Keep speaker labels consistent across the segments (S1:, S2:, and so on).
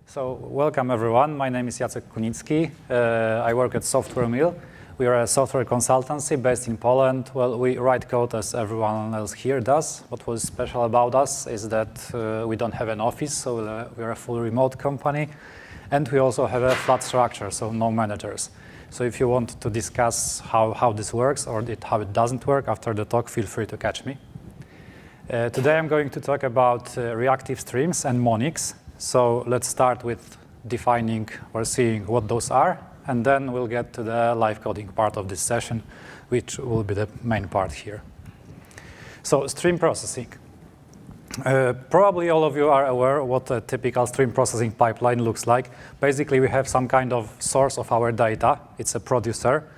S1: So welcome everyone. My name is Jacek Kunicki. I work at Software Mill. We are a software consultancy based in Poland. Well, we write code as everyone else here does. What was special about us is that we don't have an office, so we are a full remote company. And we also have a flat structure, so no managers. So if you want to discuss how this works or how it doesn't work after the talk, feel free to catch me. Today I'm going to talk about reactive streams and Monix. So let's start with defining or seeing what those are, and then we'll get to the live coding part of this session, which will be the main part here. So stream processing. Probably all of you are aware what a typical stream processing pipeline looks like. Basically, we have some kind of source of our data. It's a producer.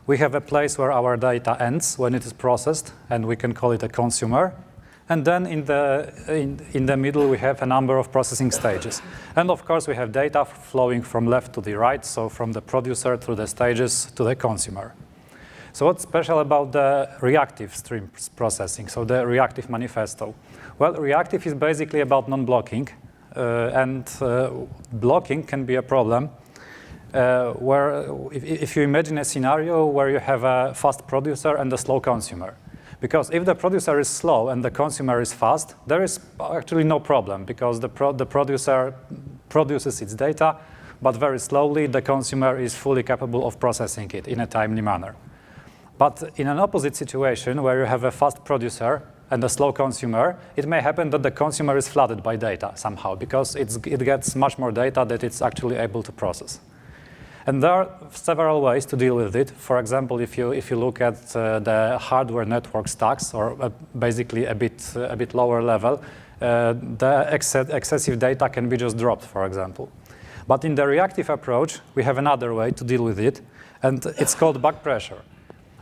S1: We have a place where our data ends when it is processed, and we can call it a consumer. And then in the middle, we have a number of processing stages. And of course, we have data flowing from left to the right, so from the producer through the stages to the consumer. So what's special about the reactive stream processing, so the Reactive Manifesto? Well, reactive is basically about non-blocking, and blocking can be a problem where if you imagine a scenario where you have a fast producer and a slow consumer. Because if the producer is slow and the consumer is fast, there is actually no problem, because the producer produces its data, but very slowly the consumer is fully capable of processing it in a timely manner. But in an opposite situation, where you have a fast producer and a slow consumer, it may happen that the consumer is flooded by data somehow, because it gets much more data that it's actually able to process. And there are several ways to deal with it. For example, if you look at the hardware network stacks, or basically a bit lower level, the excessive data can be just dropped, for example. But in the reactive approach, we have another way to deal with it, and it's called back pressure.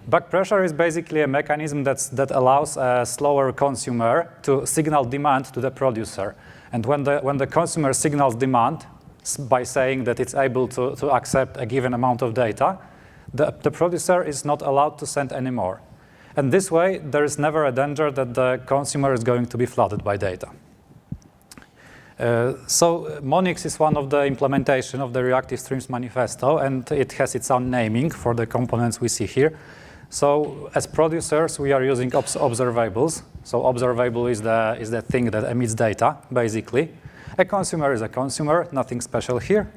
S1: Back pressure is basically a mechanism that allows a slower consumer to signal demand to the producer. And when the consumer signals demand, by saying that it's able to accept a given amount of data, the producer is not allowed to send any more. And this way, there is never a danger that the consumer is going to be flooded by data. So Monix is one of the implementation of the Reactive Streams Manifesto, and it has its own naming for the components we see here. So as producers, we are using observables. So observable is the thing that emits data, basically. A consumer is a consumer, nothing special here.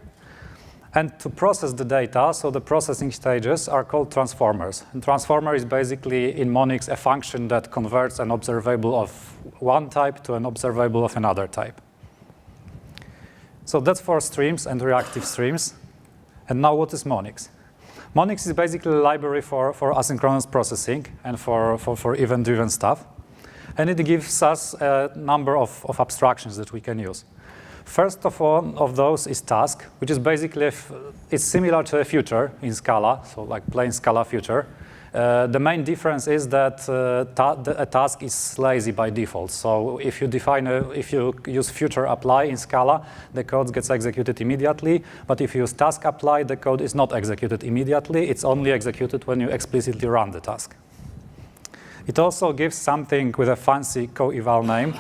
S1: And to process the data, so the processing stages are called transformers. And transformer is basically, in Monix, a function that converts an observable of one type to an observable of another type. So that's for streams and reactive streams. And now what is Monix? Monix is basically a library for asynchronous processing and for event-driven stuff. And it gives us a number of abstractions that we can use. First of all of those is task, which is basically, it's similar to a future in Scala, so like plain Scala future. The main difference is that a task is lazy by default. So if you use future apply in Scala, the code gets executed immediately. But if you use task apply, the code is not executed immediately. It's only executed when you explicitly run the task. It also gives something with a fancy co-eval name.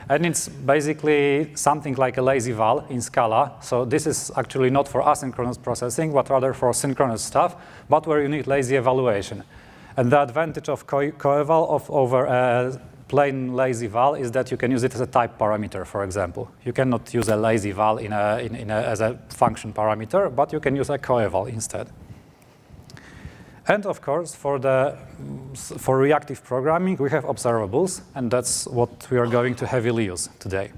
S1: And it's basically something like a lazy val in Scala. So this is actually not for asynchronous processing, but rather for synchronous stuff, but where you need lazy evaluation. And the advantage of co-eval over a plain lazy val is that you can use it as a type parameter, for example. You cannot use a lazy val as a function parameter, but you can use a co-eval instead. And of course, for reactive programming, we have observables, and that's what we are going to heavily use today.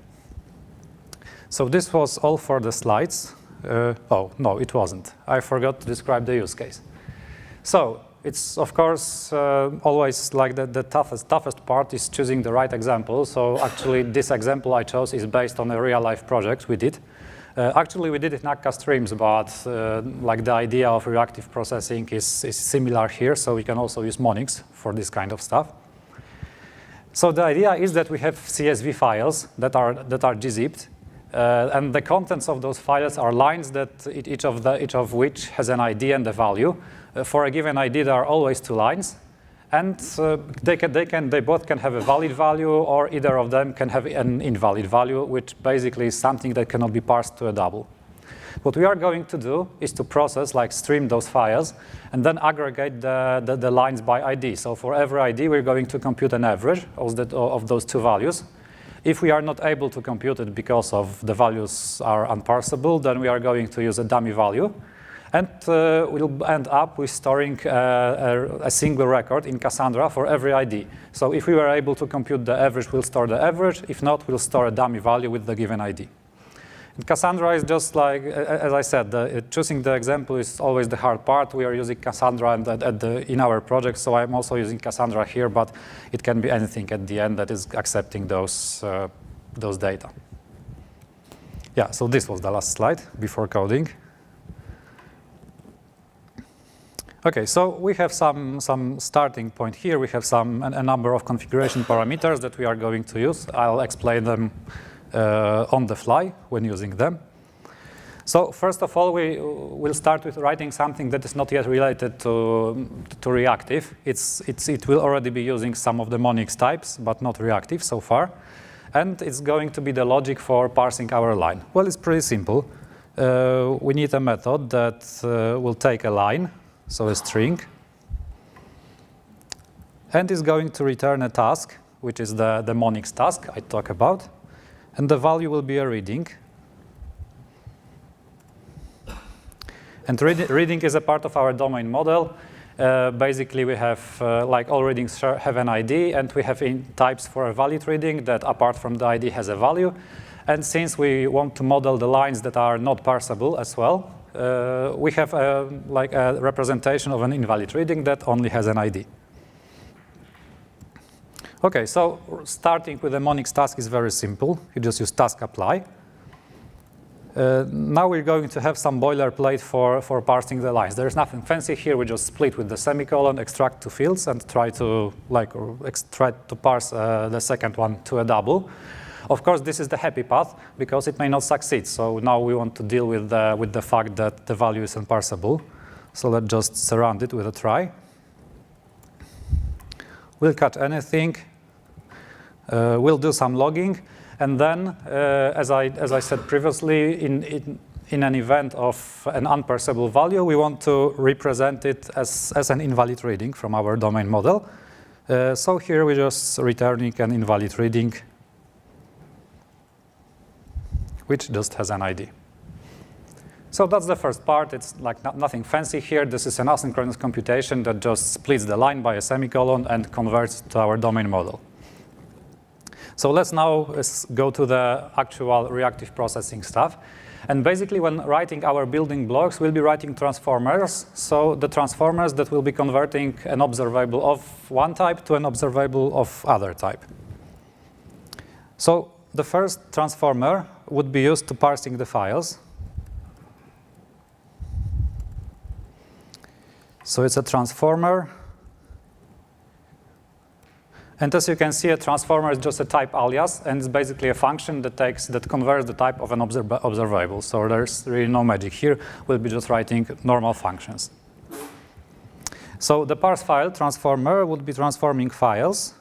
S1: So this was all for the slides. Oh, no, it wasn't. I forgot to describe the use case. So it's, of course, always like the toughest part is choosing the right example. So actually, this example I chose is based on a real-life project we did. Actually, we did it in Akka streams, but like the idea of reactive processing is similar here, so we can also use Monix for this kind of stuff. So the idea is that we have CSV files that are gzipped, and the contents of those files are lines that each of which has an ID and a value. For a given ID, there are always two lines, And they both can have a valid value, or either of them can have an invalid value, which basically is something that cannot be parsed to a double. What we are going to do is to process, like stream those files, and then aggregate the lines by ID. So for every ID, we're going to compute an average of those two values. If we are not able to compute it because of the values are unparsable, then we are going to use a dummy value. And we'll end up with storing a single record in Cassandra for every ID. So if we were able to compute the average, we'll store the average. If not, we'll store a dummy value with the given ID. And Cassandra is just like, as I said, choosing the example is always the hard part. We are using Cassandra in our project, so I'm also using Cassandra here, but it can be anything at the end that is accepting those data. Yeah, so this was the last slide before coding. Okay, so we have some starting point here. We have a number of configuration parameters that we are going to use. I'll explain them on the fly when using them. So first of all, we will start with writing something that is not yet related to reactive. It will already be using some of the Monix types, but not reactive so far. And it's going to be the logic for parsing our line. Well, it's pretty simple. We need a method that will take a line, so a string, and is going to return a task, which is the Monix task I talk about. And the value will be a reading. And reading is a part of our domain model. Basically, we have, like all readings have an ID, and we have types for a valid reading that, apart from the ID, has a value. And since we want to model the lines that are not parsable as well, we have like a representation of an invalid reading that only has an ID. Okay, so starting with the Monix task is very simple. You just use task apply. Now we're going to have some boilerplate for parsing the lines. There's nothing fancy here. We just split with the semicolon, extract two fields, and try to parse the second one to a double. Of course, this is the happy path because it may not succeed. So now we want to deal with the fact that the value is unparsable. So let's just surround it with a try. We'll catch anything. We'll do some logging, and then, as I said previously, in an event of an unparsable value, we want to represent it as an invalid reading from our domain model. So here we're just returning an invalid reading, which just has an ID. So that's the first part. It's like nothing fancy here. This is an asynchronous computation that just splits the line by a semicolon and converts to our domain model. So let's now go to the actual reactive processing stuff. And basically, when writing our building blocks, we'll be writing transformers. So the transformers that will be converting an observable of one type to an observable of other type. So the first transformer would be used to parsing the files. So it's a transformer. And as you can see, a transformer is just a type alias, and it's basically a function that converts the type of an observable. So there's really no magic here. We'll be just writing normal functions. So the parse file transformer would be transforming files.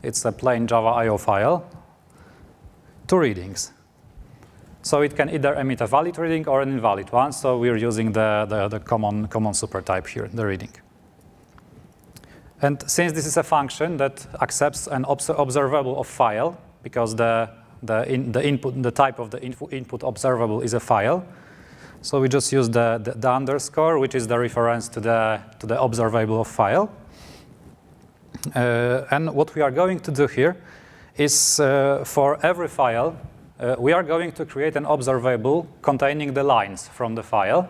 S1: It's a plain Java I/O file to readings. So it can either emit a valid reading or an invalid one. So we're using the common supertype here, the reading. And since this is a function that accepts an observable of file, because the type of the input observable is a file, so we just use the underscore, which is the reference to the observable of file. And what we are going to do here is for every file, we are going to create an observable containing the lines from the file.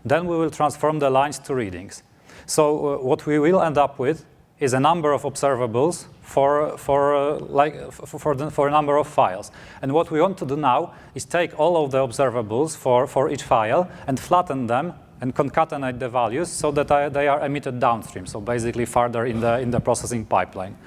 S1: Then we will transform the lines to readings. So what we will end up with is a number of observables for a number of files. And what we want to do now is take all of the observables for each file and flatten them and concatenate the values so that they are emitted downstream, so basically farther in the processing pipeline.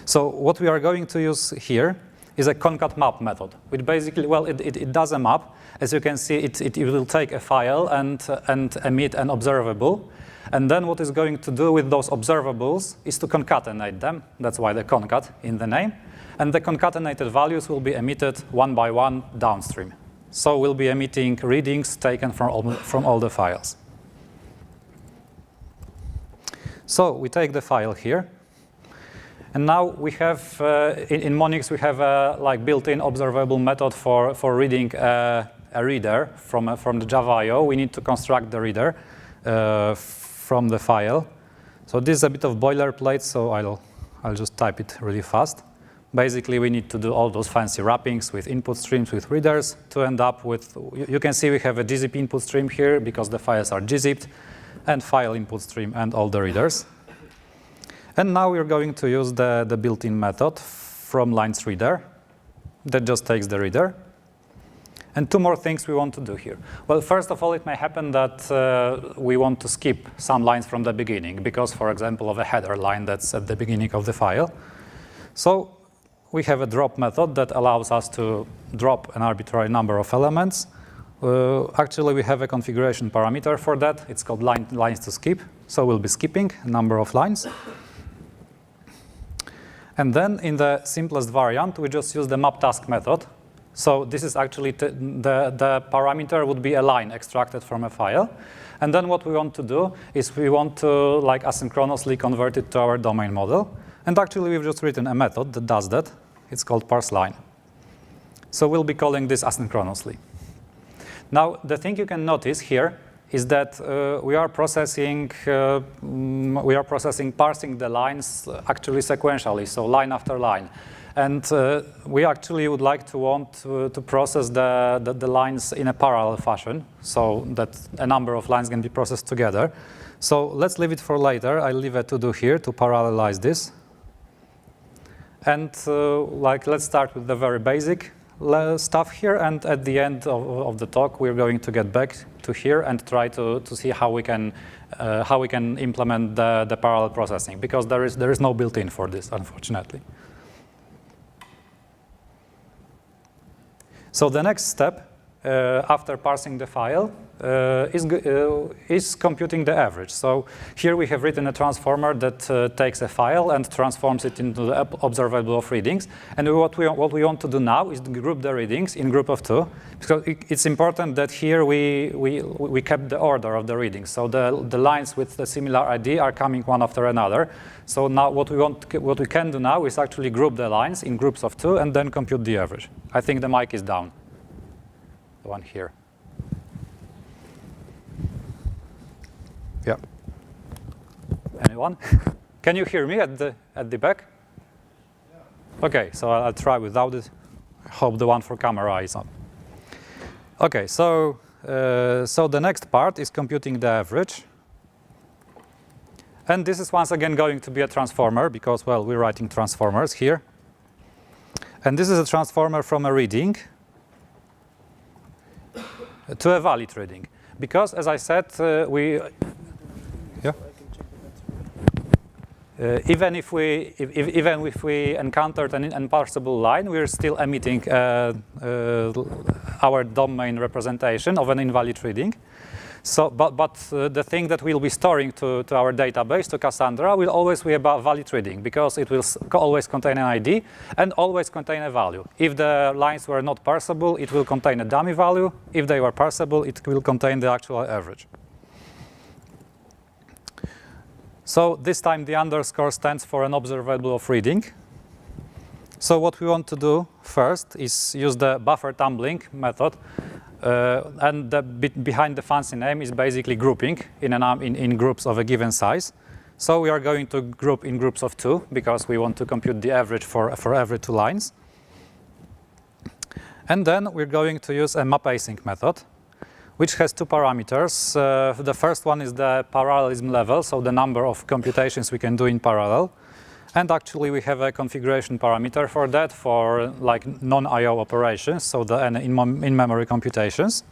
S1: So what we are going to use here is a concat map method, which basically, well, it does a map. As you can see, it will take a file and emit an observable. And then what it's going to do with those observables is to concatenate them. That's why the concat in the name. And the concatenated values will be emitted one by one downstream. So we'll be emitting readings taken from all the files. So we take the file here. And now we have, in Monix, we have a built-in observable method for reading a reader from the Java I/O. We need to construct the reader from the file. So this is a bit of boilerplate, so I'll just type it really fast. Basically, we need to do all those fancy wrappings with input streams, with readers, to end up with, you can see we have a gzip input stream here because the files are gzipped, and file input stream and all the readers. And now we're going to use the built-in method from lines reader that just takes the reader. And two more things we want to do here. Well, first of all, it may happen that we want to skip some lines from the beginning because, for example, of a header line that's at the beginning of the file. So we have a drop method that allows us to drop an arbitrary number of elements. Actually, we have a configuration parameter for that. It's called lines to skip. So we'll be skipping a number of lines. And then in the simplest variant, we just use the map task method. So this is actually the parameter would be a line extracted from a file. And then what we want to do is we want to asynchronously convert it to our domain model. And actually, we've just written a method that does that. It's called parseLine. So we'll be calling this asynchronously. Now, the thing you can notice here is that we are processing parsing the lines actually sequentially, so line after line. And we actually would like to process the lines in a parallel fashion, so that a number of lines can be processed together. So let's leave it for later. I'll leave a to-do here to parallelize this. And let's start with the very basic stuff here, and at the end of the talk, we're going to get back to here and try to see how we can implement the parallel processing, because there is no built-in for this, unfortunately. So the next step after parsing the file is computing the average. So here we have written a transformer that takes a file and transforms it into the observable of readings. And what we want to do now is group the readings in group of two, because it's important that here we kept the order of the readings. So the lines with the similar ID are coming one after another. So now what we can do now is actually group the lines in groups of two and then compute the average. I think the mic is down. The one here. Yeah. Anyone? Can you hear me at the back? Yeah. Okay, so I'll try without it. I hope the one for camera is on. Okay, so the next part is computing the average. And this is once again going to be a transformer because, well, we're writing transformers here. And this is a transformer from a reading to a valid reading, because, as I said, even if we encountered an unparsable line, we're still emitting our domain representation of an invalid reading. So, but the thing that we'll be storing to our database, to Cassandra, will always be about valid reading, because it will always contain an ID and always contain a value. If the lines were not parsable, it will contain a dummy value. If they were parsable, it will contain the actual average. So this time the underscore stands for an observable of reading. So what we want to do first is use the buffer tumbling method. And the bit behind the fancy name is basically grouping in groups of a given size. So we are going to group in groups of two because we want to compute the average for every two lines. And then we're going to use a map async method, which has two parameters. The first one is the parallelism level, so the number of computations we can do in parallel. And actually, we have a configuration parameter for that, for like non-I/O operations, so the in-memory computations.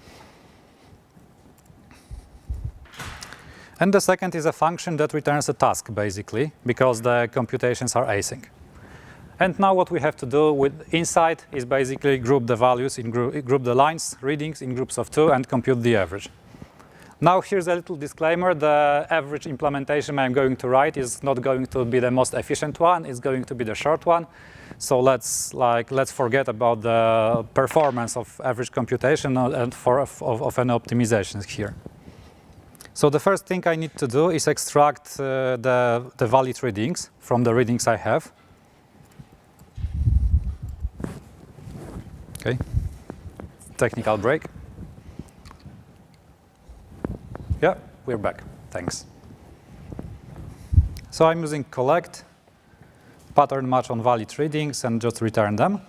S1: And the second is a function that returns a task, basically, because the computations are async. And now what we have to do with inside is basically group the values, group the lines, readings in groups of two, and compute the average. Now here's a little disclaimer. The average implementation I'm going to write is not going to be the most efficient one. It's going to be the short one. So let's forget about the performance of average computation and of any optimizations here. So the first thing I need to do is extract the valid readings from the readings I have. Okay, technical break. Yeah, we're back. Thanks. So I'm using collect, pattern match on valid readings, and just return them.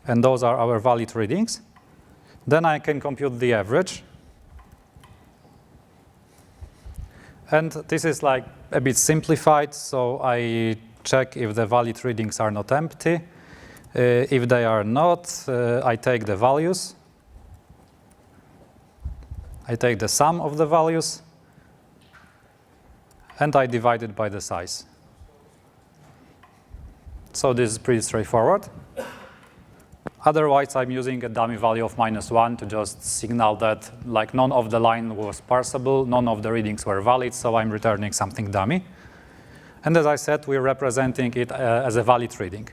S1: And those are our valid readings. Then I can compute the average. And this is like a bit simplified, so I check if the valid readings are not empty. If they are not, I take the values. I take the sum of the values, and I divide it by the size. So this is pretty straightforward. Otherwise, I'm using a dummy value of -1 to just signal that like none of the line was parsable, none of the readings were valid, so I'm returning something dummy. And as I said, we're representing it as a valid reading.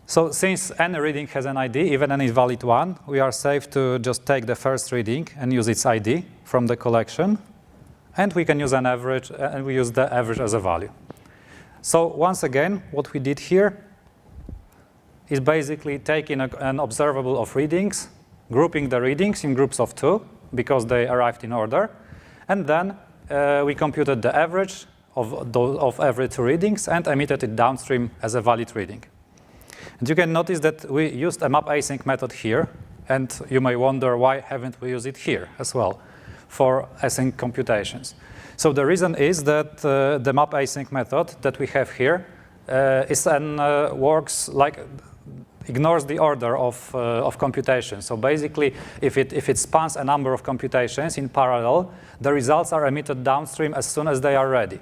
S1: So since any reading has an ID, even any valid one, we are safe to just take the first reading and use its ID from the collection. And we can use an average, and we use the average as a value. So once again, what we did here is basically taking an observable of readings, grouping the readings in groups of 2, because they arrived in order. And then we computed the average of every 2 readings and emitted it downstream as a valid reading. And you can notice that we used a map async method here, and you may wonder why haven't we used it here as well for async computations. So the reason is that the map async method that we have here works like ignores the order of computation. So basically, if it spans a number of computations in parallel, the results are emitted downstream as soon as they are ready.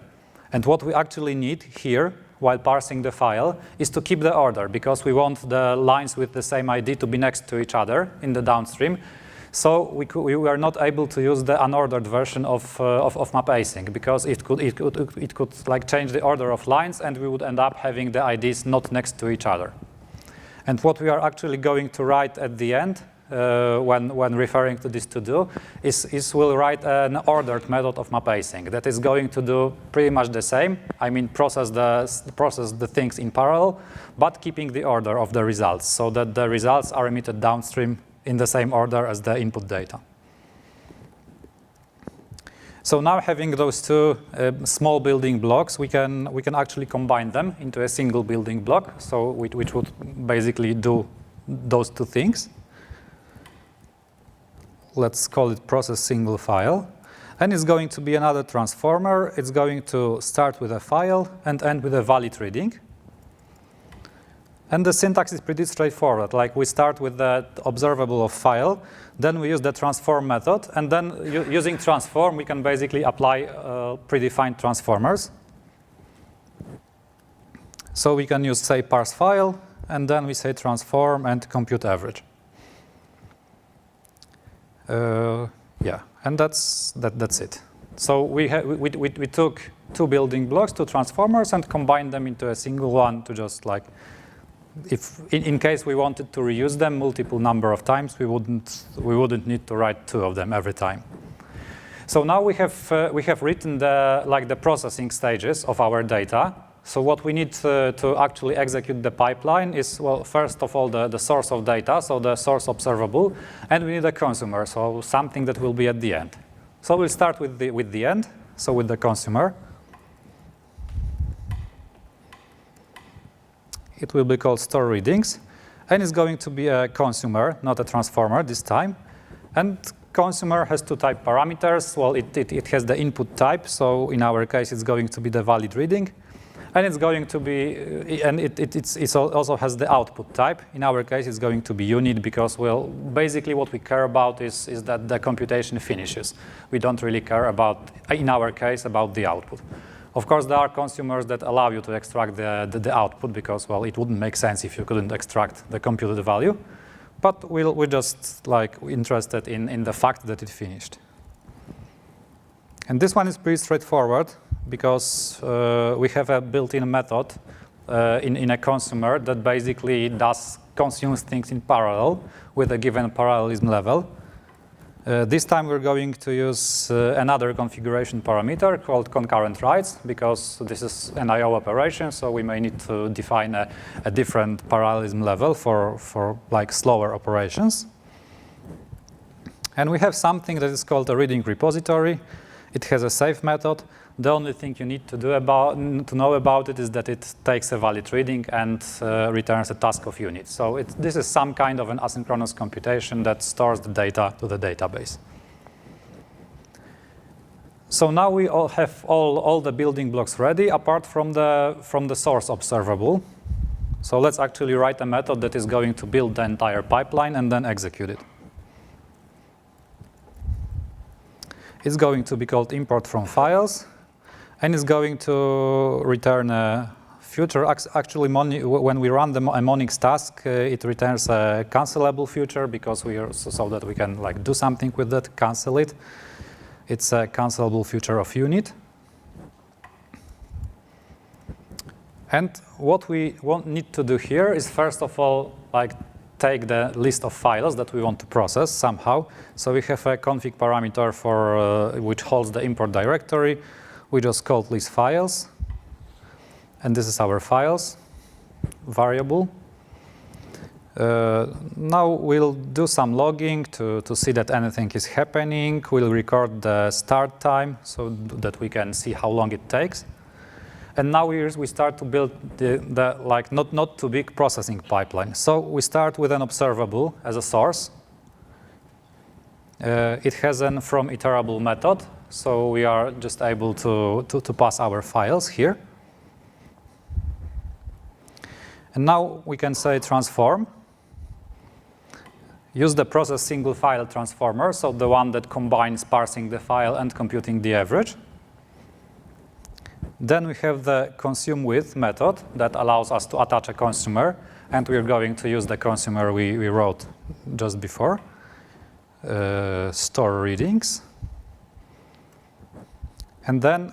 S1: And what we actually need here, while parsing the file, is to keep the order, because we want the lines with the same ID to be next to each other in the downstream. So we were not able to use the unordered version of map async, because it could like change the order of lines, and we would end up having the IDs not next to each other. And what we are actually going to write at the end, when referring to this to-do, is we'll write an ordered method of map async that is going to do pretty much the same. I mean, process the things in parallel, but keeping the order of the results, so that the results are emitted downstream in the same order as the input data. So now, having those 2 small building blocks, we can actually combine them into a single building block, so which would basically do those 2 things. Let's call it process single file. And it's going to be another transformer. It's going to start with a file and end with a valid reading. And the syntax is pretty straightforward. Like, we start with the observable of file, then we use the transform method, and then using transform, we can basically apply predefined transformers. So we can use, say, parse file, and then we say transform and compute average. Yeah, and that's it. So we took 2 building blocks, 2 transformers, and combined them into a single one to just like, if in case we wanted to reuse them multiple number of times, we wouldn't need to write 2 of them every time. So now we have written the processing stages of our data. So what we need to actually execute the pipeline is, well, first of all, the source of data, so the source observable, and we need a consumer, so something that will be at the end. So we'll start with the end, so with the consumer. It will be called store readings, and it's going to be a consumer, not a transformer this time. And consumer has 2 type parameters. Well, it has the input type, so in our case, it's going to be the valid reading. And it's going to be, and it also has the output type. In our case, it's going to be unit, because, well, basically what we care about is that the computation finishes. We don't really care about, in our case, about the output. Of course, there are consumers that allow you to extract the output, because, well, it wouldn't make sense if you couldn't extract the computed value. but we're just like interested in the fact that it finished. And this one is pretty straightforward because we have a built-in method in a consumer that basically consumes things in parallel with a given parallelism level. This time we're going to use another configuration parameter called concurrent writes, because this is an I/O operation, so we may need to define a different parallelism level for like slower operations. And we have something that is called a reading repository. It has a save method. The only thing you need to know about it is that it takes a valid reading and returns a task of unit. So this is some kind of an asynchronous computation that stores the data to the database. So now we all have all the building blocks ready, apart from the source observable. So let's actually write a method that is going to build the entire pipeline and then execute it. It's going to be called import from files. And it's going to return a future. Actually, when we run a Monix task, it returns a cancelable future because so that we can like do something with that, cancel it. It's a cancelable future of unit. And what we need to do here is first of all like take the list of files that we want to process somehow. So we have a config parameter for which holds the import directory. We just called list files, and this is our files variable. Now we'll do some logging to see that anything is happening. We'll record the start time so that we can see how long it takes. And now we start to build the like not too big processing pipeline. So we start with an observable as a source. It has an from iterable method. So we are just able to pass our files here. And now we can say transform. Use the process single file transformer, so the one that combines parsing the file and computing the average. Then we have the consume with method that allows us to attach a consumer, and we're going to use the consumer we wrote just before. Store readings. And then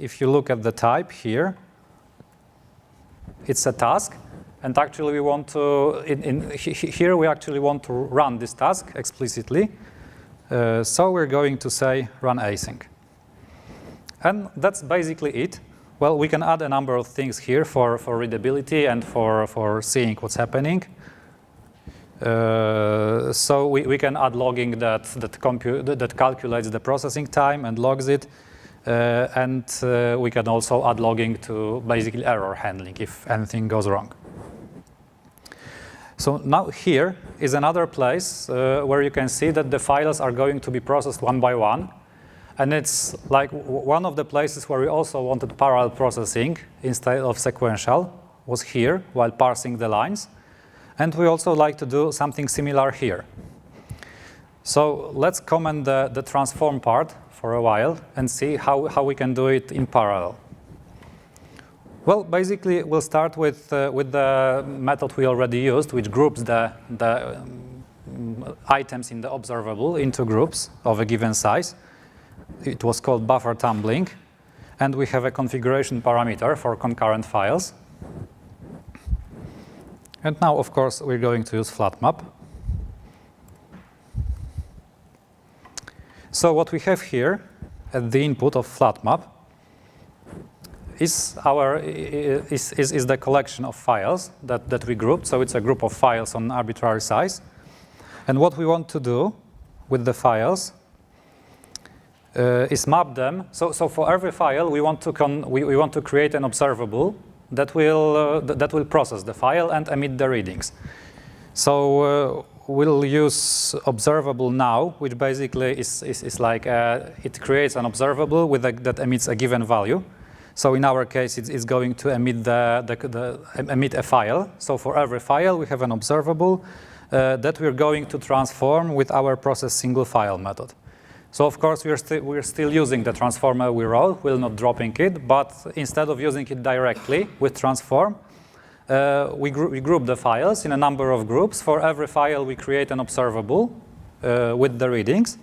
S1: if you look at the type here, it's a task. And actually we want to, here we actually want to run this task explicitly. So we're going to say run async. And that's basically it. Well, we can add a number of things here for readability and for seeing what's happening. So we can add logging that calculates the processing time and logs it. And we can also add logging to basically error handling if anything goes wrong. So now here is another place where you can see that the files are going to be processed one by one. And it's like one of the places where we also wanted parallel processing instead of sequential was here while parsing the lines. And we also like to do something similar here. So let's comment the transform part for a while and see how we can do it in parallel. Well, basically, we'll start with the method we already used, which groups the items in the observable into groups of a given size. It was called buffer tumbling. And we have a configuration parameter for concurrent files. And now, of course, we're going to use flat map. So what we have here at the input of flat map is the collection of files that we grouped. So it's a group of files on arbitrary size. And what we want to do with the files is map them. So for every file, we want to create an observable that will process the file and emit the readings. So we'll use observable now, which basically is like it creates an observable that emits a given value. So in our case, it's going to emit emit a file. So for every file, we have an observable that we're going to transform with our process single file method. So of course, we're still using the transformer we wrote. We're not dropping it, but instead of using it directly with transform, we group the files in a number of groups. For every file, we create an observable with the readings.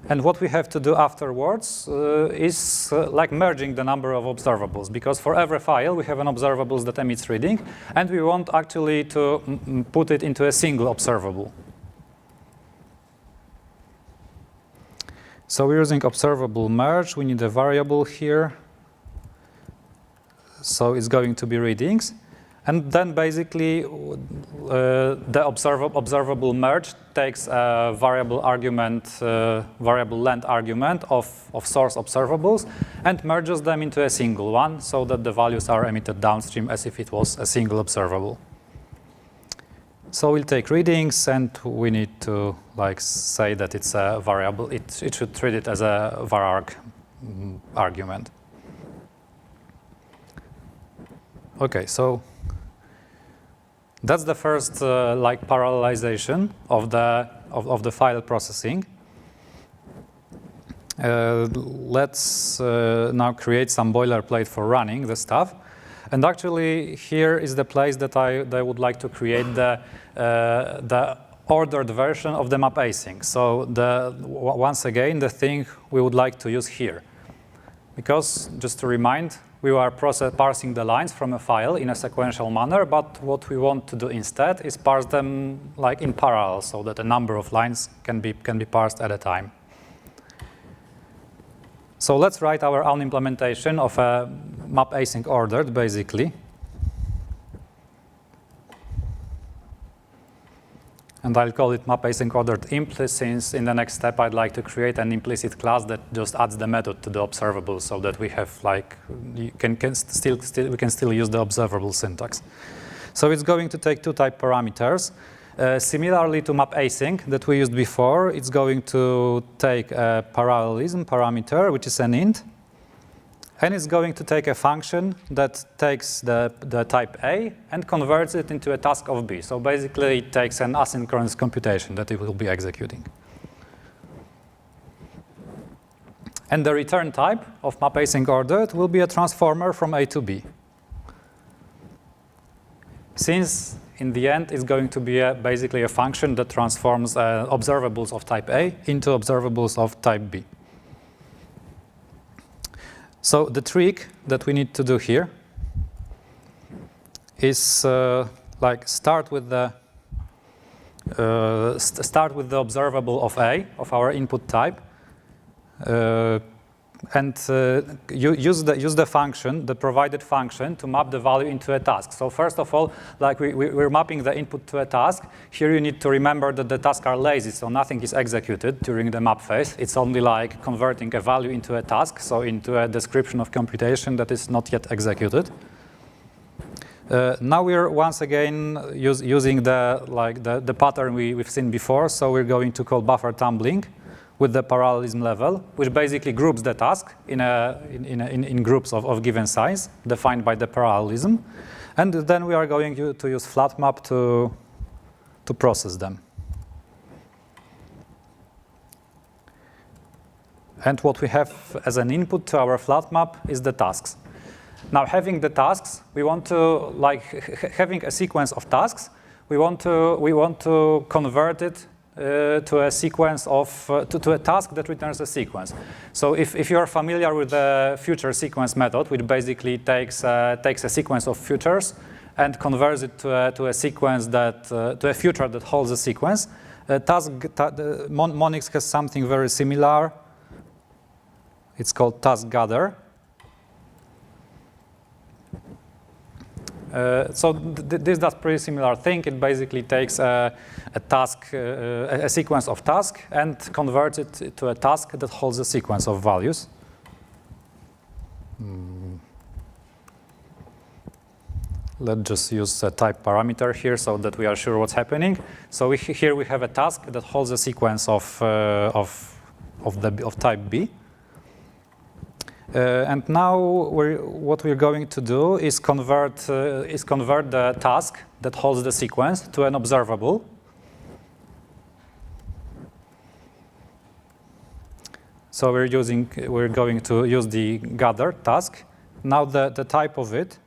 S1: And what we have to do afterwards is like merging the number of observables, because for every file we have an observable that emits reading, and we want actually to put it into a single observable. So we're using observable merge. We need a variable here. So it's going to be readings. And then basically the observable merge takes a variable argument, variable length argument of source observables and merges them into a single one so that the values are emitted downstream as if it was a single observable. So we'll take readings and we need to like say that it's a variable. It should treat it as a vararg argument. Okay, so that's the first like parallelization of the file processing. Let's now create some boilerplate for running the stuff. And actually, here is the place that I would like to create the ordered version of the map async. So once again, the thing we would like to use here. Because, just to remind, we are parsing the lines from a file in a sequential manner, but what we want to do instead is parse them like in parallel so that a number of lines can be parsed at a time. So let's write our own implementation of a map async ordered, basically. And I'll call it map async ordered impl, since in the next step I'd like to create an implicit class that just adds the method to the observable so that we have like, we can still use the observable syntax. So it's going to take two type parameters. Similarly to map async that we used before, it's going to take a parallelism parameter, which is an int, and it's going to take a function that takes the type A and converts it into a task of B. So basically it takes an asynchronous computation that it will be executing. And the return type of map async ordered will be a transformer from A to B. Since in the end it's going to be basically a function that transforms observables of type A into observables of type B. So the trick that we need to do here is like start with the observable of A, of our input type, and use the function, the provided function, to map the value into a task. So first of all, like we're mapping the input to a task. Here you need to remember that the tasks are lazy, so nothing is executed during the map phase. It's only like converting a value into a task, so into a description of computation that is not yet executed. Now we're once again using the pattern we've seen before. So we're going to call buffer tumbling with the parallelism level, which basically groups the task in groups of given size, defined by the parallelism. And then we are going to use flat map to process them. And what we have as an input to our flat map is the tasks. Now, having the tasks, we want to, like having a sequence of tasks, we want to convert it to a sequence of to a task that returns a sequence. So if you are familiar with the future sequence method, which basically takes a sequence of futures and converts it to a sequence that to a future that holds a sequence, Monix has something very similar. It's called task gather. So this does pretty similar thing. It basically takes a task, a sequence of tasks, and converts it to a task that holds a sequence of values. Let's just use a type parameter here so that we are sure what's happening. So here we have a task that holds a sequence of type B. And now what we're going to do is convert the task that holds the sequence to an observable. So we're going to use the gather task. Now the type of it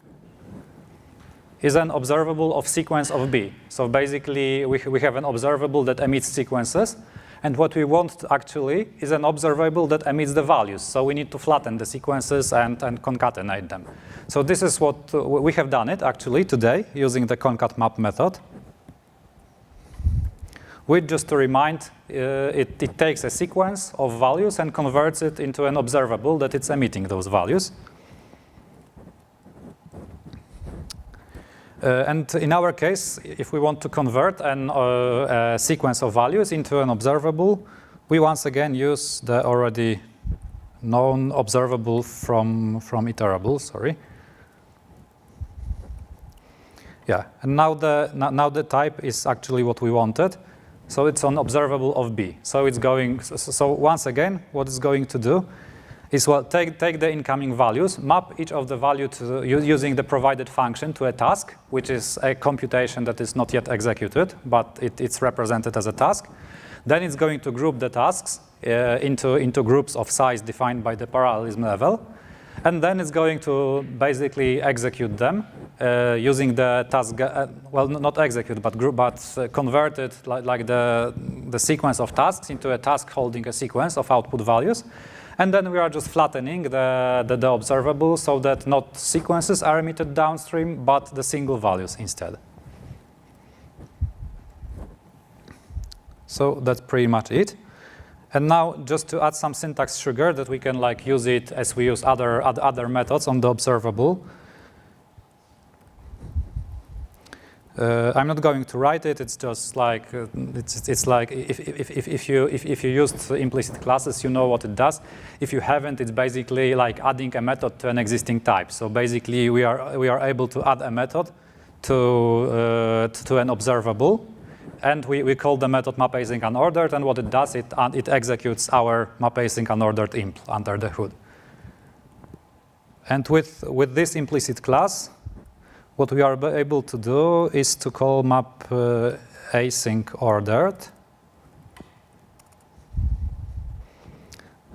S1: is an observable of sequence of B. So basically, we have an observable that emits sequences. And what we want actually is an observable that emits the values. So we need to flatten the sequences and concatenate them. So this is what we have done it actually today using the concat map method. Which, just to remind, it takes a sequence of values and converts it into an observable that it's emitting those values. And in our case, if we want to convert a sequence of values into an observable, we once again use the already known observable from iterable, sorry. Yeah, and now the type is actually what we wanted. So it's an observable of B. So it's going, so once again, what it's going to do is, well, take the incoming values, map each of the value to using the provided function to a task, which is a computation that is not yet executed, but it's represented as a task. Then it's going to group the tasks into groups of size defined by the parallelism level. And then it's going to basically execute them using the task, well, not execute, but convert it like the sequence of tasks into a task holding a sequence of output values. And then we are just flattening the observable so that not sequences are emitted downstream, but the single values instead. So that's pretty much it. And now, just to add some syntax sugar that we can like use it as we use other methods on the observable. I'm not going to write it. It's just like it's like if you used implicit classes, you know what it does. If you haven't, it's basically like adding a method to an existing type. So basically, we are able to add a method to an observable, and we call the method mapAsync unordered. And what it does, it executes our mapAsync unordered imp under the hood. And with this implicit class, what we are able to do is to call map async ordered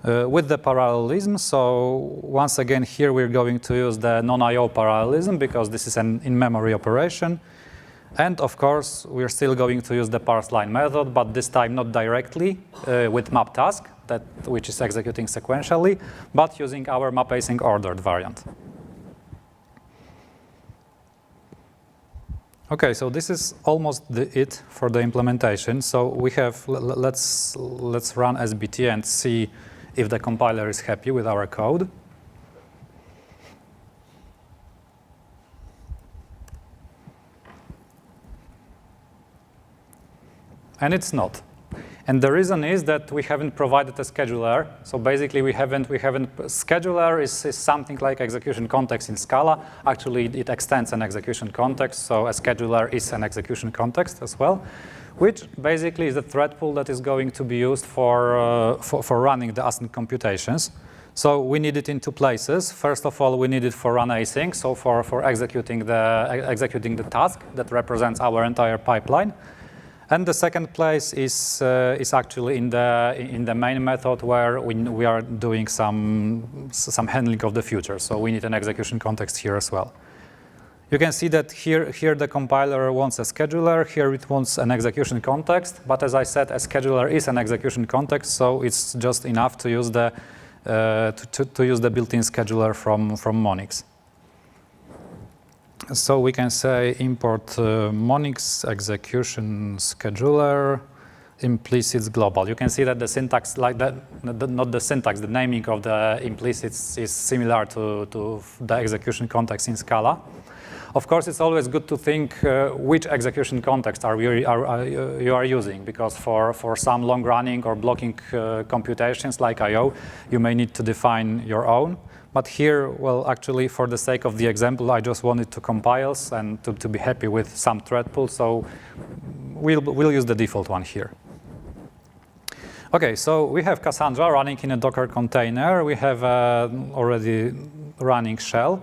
S1: with the parallelism. So once again, here we're going to use the non-IO parallelism because this is an in-memory operation. And of course, we're still going to use the parse line method, but this time not directly with map task, which is executing sequentially, but using our map async ordered variant. Okay, so this is almost it for the implementation. So we have, let's run SBT and see if the compiler is happy with our code. And it's not. And the reason is that we haven't provided a scheduler. So basically, scheduler is something like execution context in Scala. Actually, it extends an execution context. So a scheduler is an execution context as well, which basically is the thread pool that is going to be used for running the async computations. So we need it in two places. First of all, we need it for run async, so for executing the task that represents our entire pipeline. And the second place is actually in the main method where we are doing some handling of the future. So we need an execution context here as well. You can see that here the compiler wants a scheduler. Here it wants an execution context. But as I said, a scheduler is an execution context, so it's just enough to use the built-in scheduler from Monix. So we can say import Monix execution scheduler implicits global. You can see that the syntax, like that, not the syntax, the naming of the implicits is similar to the execution context in Scala. Of course, it's always good to think which execution context you are using, because for some long-running or blocking computations like I/O, you may need to define your own. But here, well, actually, for the sake of the example, I just wanted to compile and to be happy with some thread pool, so we'll use the default one here. Okay, so we have Cassandra running in a Docker container. We have already running shell.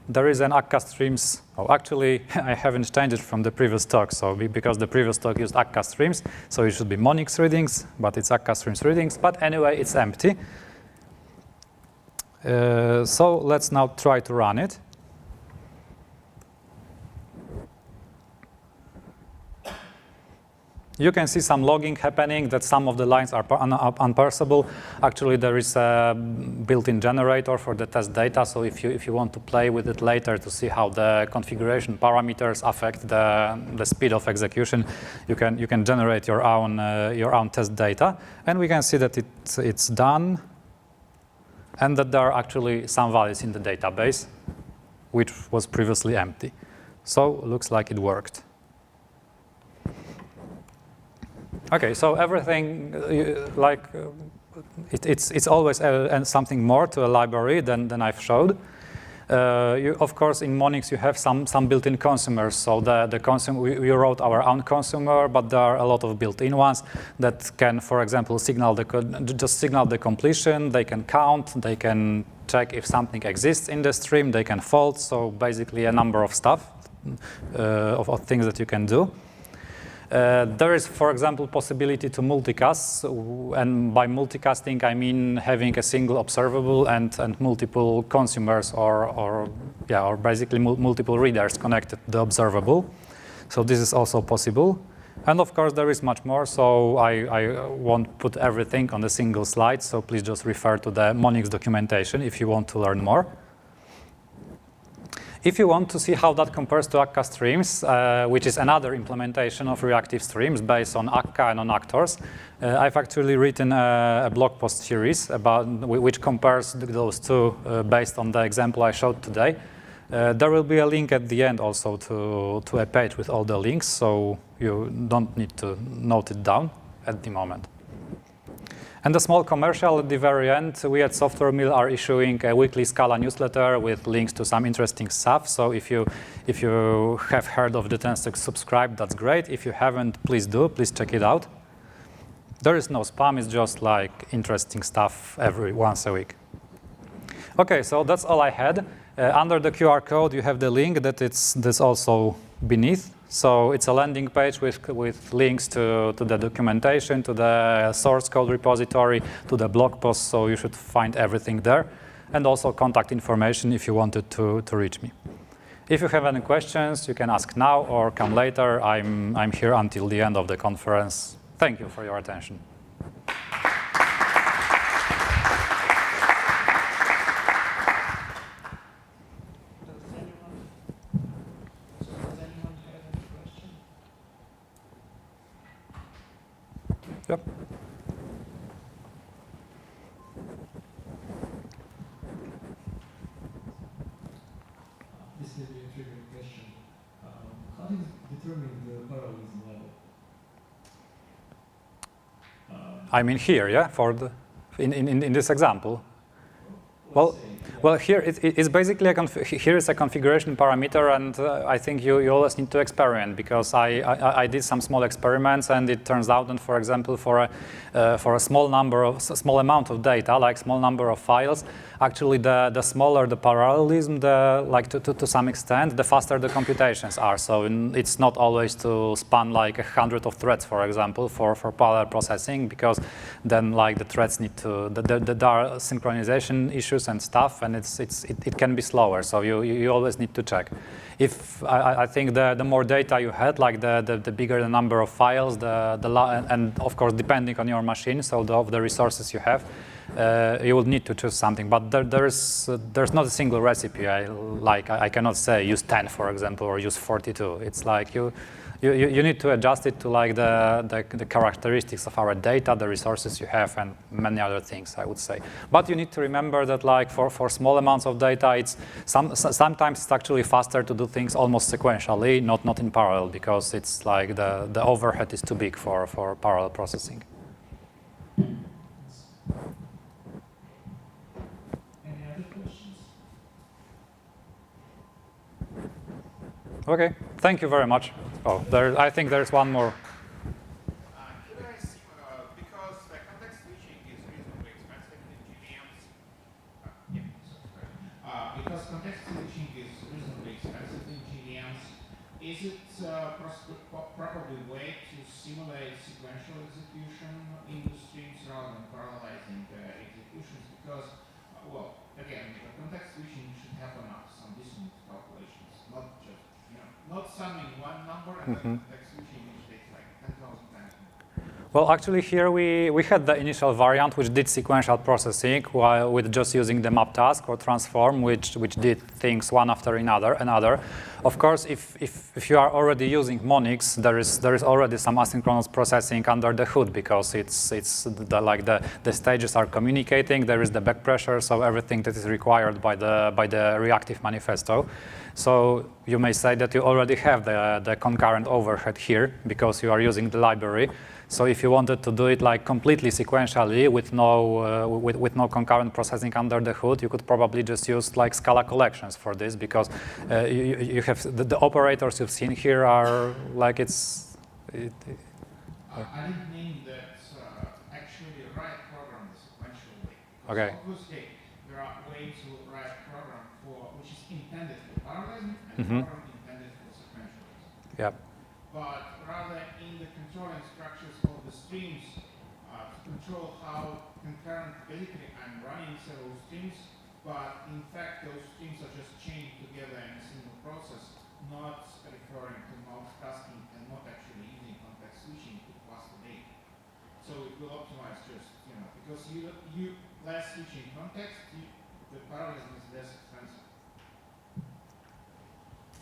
S1: There is an Akka Streams. Oh, actually, I haven't changed it from the previous talk, so because the previous talk used Akka Streams, so it should be Monix readings, but it's Akka Streams readings. But anyway, it's empty. So let's now try to run it. You can see some logging happening, that some of the lines are unparsable. Actually, there is a built-in generator for the test data, so if you want to play with it later to see how the configuration parameters affect the speed of execution, you can generate your own test data. And we can see that it's done, and that there are actually some values in the database, which was previously empty. So it looks like it worked. Okay, so everything it's always something more to a library than I've showed. Of course, in Monix you have some built-in consumers. So the consumer, we wrote our own consumer, but there are a lot of built-in ones that can, for example, signal the completion. They can count. They can check if something exists in the stream. They can fault. So basically, a number of stuff of things that you can do. There is, for example, possibility to multicast, and by multicasting I mean having a single observable and multiple consumers or basically multiple readers connected to the observable. So this is also possible. And of course there is much more, so I won't put everything on a single slide, so please just refer to the Monix documentation if you want to learn more. If you want to see how that compares to Akka streams, which is another implementation of reactive streams based on Akka and on actors, I've actually written a blog post series which compares those two based on the example I showed today. There will be a link at the end also to a page with all the links, so you don't need to note it down at the moment. And a small commercial at the very end, we at Software Mill are issuing a weekly Scala newsletter with links to some interesting stuff. So if you have heard of the 10 subscribe, that's great. If you haven't, please do. Please check it out. There is no spam. It's just like interesting stuff once a week. OK, so that's all I had. Under the QR code, you have the link that's also beneath. So it's a landing page with links to the documentation, to the source code repository, to the blog post, so you should find everything there. And also contact information if you wanted to reach me. If you have any questions, you can ask now or come later. I'm here until the end of the conference. Thank you for your attention. Yep.
S2: This may be a trivial question. How do you determine the parallelism level?
S1: I mean here, yeah, for the in this example. Well, here it's basically here is a configuration parameter, and I think you always need to experiment, because I did some small experiments, and it turns out that, for example, for a small amount of data, like small number of files, actually the smaller the parallelism, to some extent, the faster the computations are. So it's not always to span like 100 of threads, for example, for parallel processing, because then like the threads need to there are synchronization issues and stuff, and it can be slower. So you always need to check. If I think the more data you had, like the bigger the number of files, and of course depending on your machine, so of the resources you have, you will need to choose something. But there's not a single recipe. I cannot say use 10, for example, or use 42. It's like you need to adjust it to like the characteristics of our data, the resources you have, and many other things, I would say. But you need to remember that like for small amounts of data, it's sometimes it's actually faster to do things almost sequentially, not in parallel, because it's like the overhead is too big for parallel processing.
S2: Any other questions?
S1: Okay, thank you very much. Oh, I think there's one more.
S3: Because the context switching is reasonably expensive in GVMs. Because context switching is reasonably expensive in GVMs, is it probably a way to simulate sequential execution in the streams rather than parallelizing executions? Because, well, again, the context switching should happen after some decent calculations, not just not summing one number and then context switching, which takes like 10,000 times
S1: Well, actually here we had the initial variant which did sequential processing while with just using the map task or transform which did things one after another. Of course, if you are already using Monix, there is already some asynchronous processing under the hood because it's the stages are communicating. There is the back pressure, so everything that is required by the Reactive Manifesto. So you may say that you already have the concurrent overhead here because you are using the library. So if you wanted to do it like completely sequentially with no concurrent processing under the hood, you could probably just use like Scala collections for this because you have the operators you've seen here are like
S3: I didn't mean that actually write program the sequential way.
S1: Okay.
S3: Obviously, there are ways to write program which is intended for parallelism and program intended for sequentialism.
S1: Yeah.
S3: But rather in the controlling structures of the streams to control how concurrent, basically I'm running several streams, but in fact those streams are just chained together in a single process, not referring to multitasking and not actually using context switching to pass the data. So it will optimize just, because you less switching context, the parallelism is less expensive.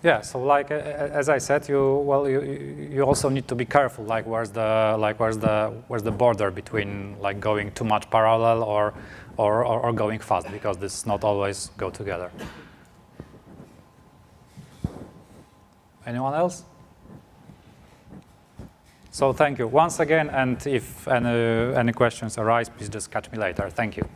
S1: Yeah, so like as I said, you also need to be careful. Like where's the border between like going too much parallel or going fast, because this not always go together. Anyone else? So thank you once again, and if any questions arise, please just catch me later. Thank you.